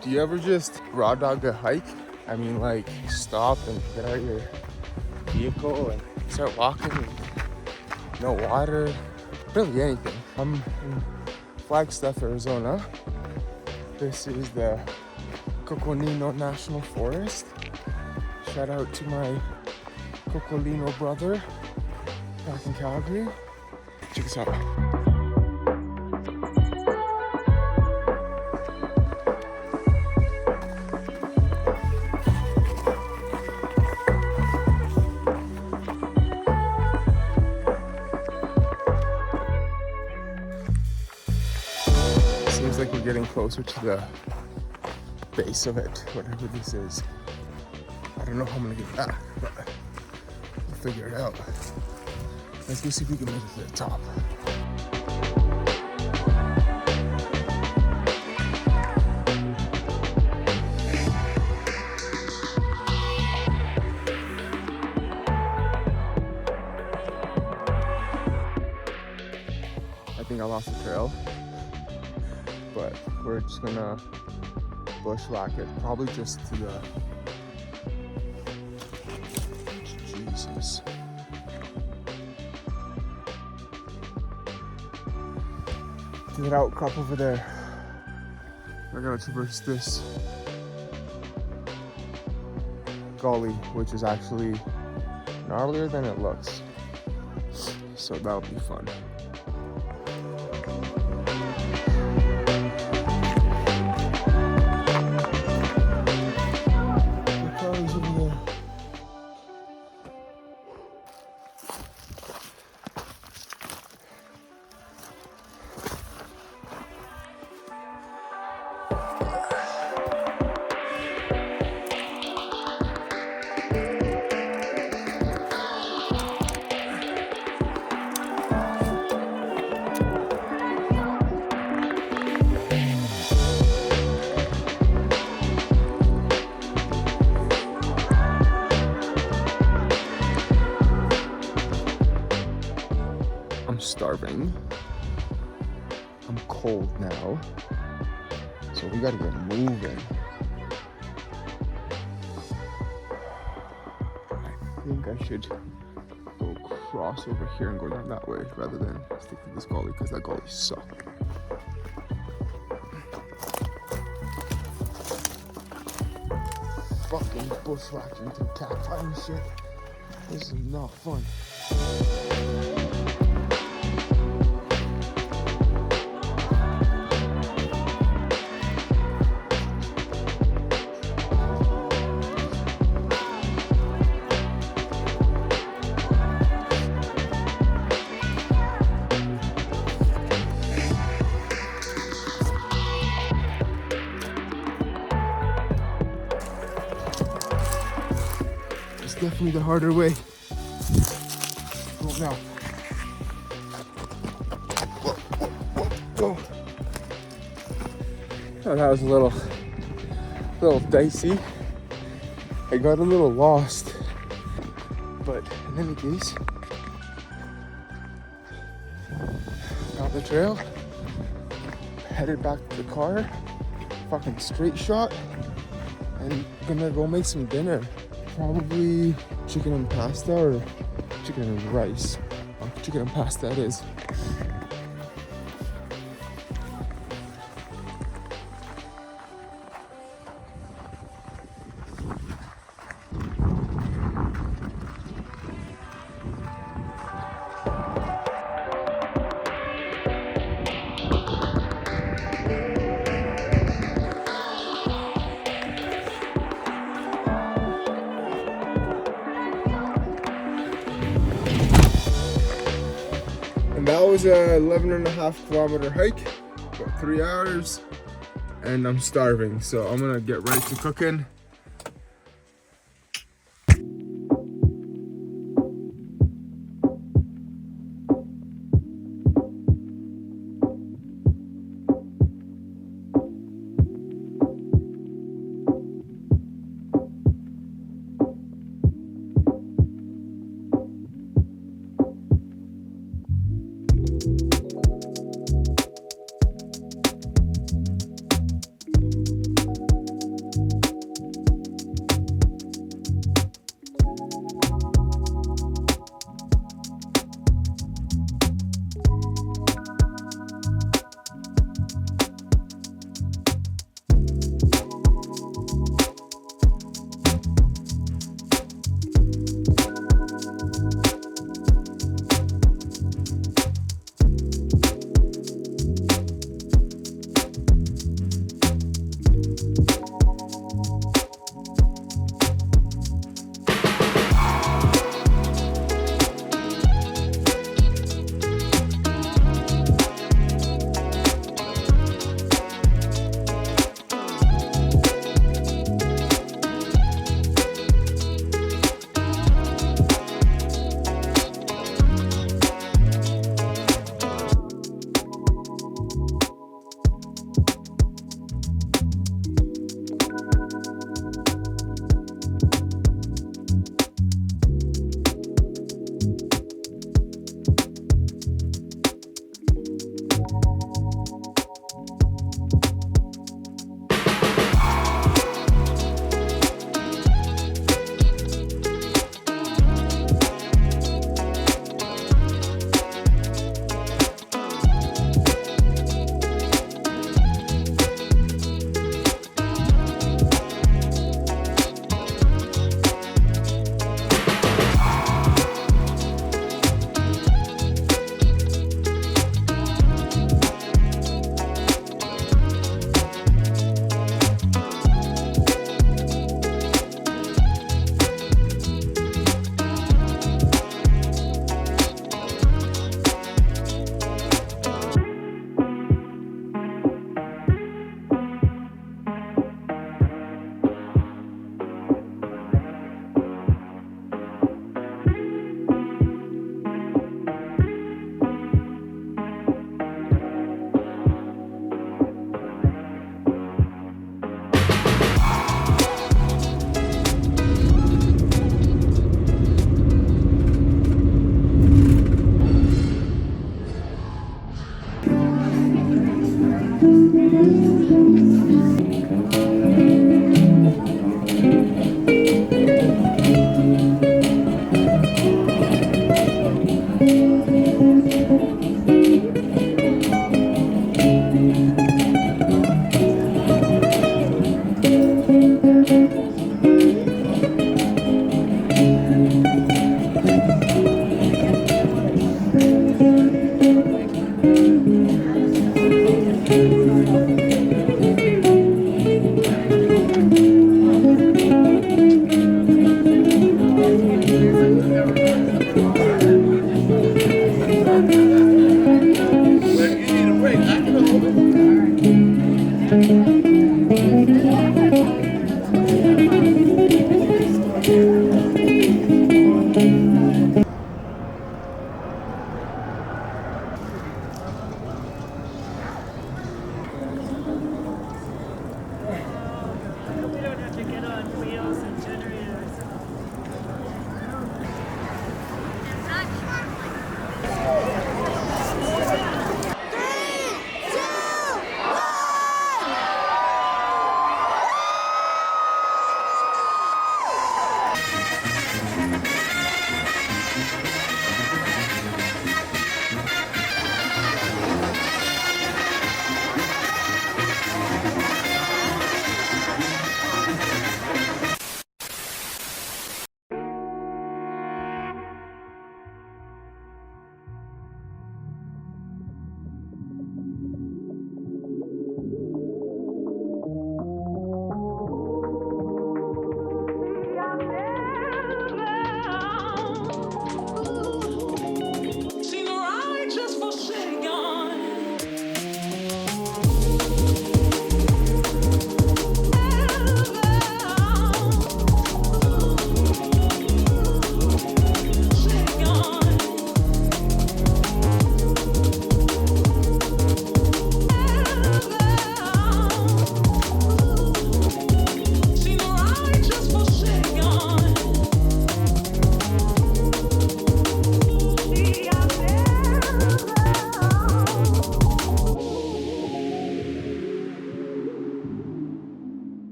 Do you ever just raw dog a hike? I mean, like, stop and get out of your vehicle and start walking and no water, really anything. I'm in Flagstaff, Arizona. This is the Coconino National Forest. Shout out to my Coconino brother back in Calgary. Check this out. Seems like we're getting closer to the base of it, whatever this is. I don't know how I'm gonna get back, but we'll figure it out. Let's go see if we can make it to the top. I think I lost the trail, but we're just gonna bushwhack it, probably just to the, Jesus. Get out, crop over there. I gotta traverse this gully, which is actually gnarlier than it looks. So that'll be fun. I'm starving. I'm cold now. So we gotta get moving. I think I should go cross over here and go down that way rather than stick to this gully, because that gully sucks. Fucking bushwhacking through cacti and shit. This is not fun. Definitely the harder way. Go now. Whoa, whoa, whoa, whoa. Oh, that was a little dicey. I got a little lost, but in any case, got the trail, headed back to the car, fucking straight shot, and gonna go make some dinner. Probably chicken and pasta or chicken and rice. Chicken and pasta it is. That was a 11.5 kilometer hike, about 3 hours, and I'm starving, so I'm gonna get ready to cooking.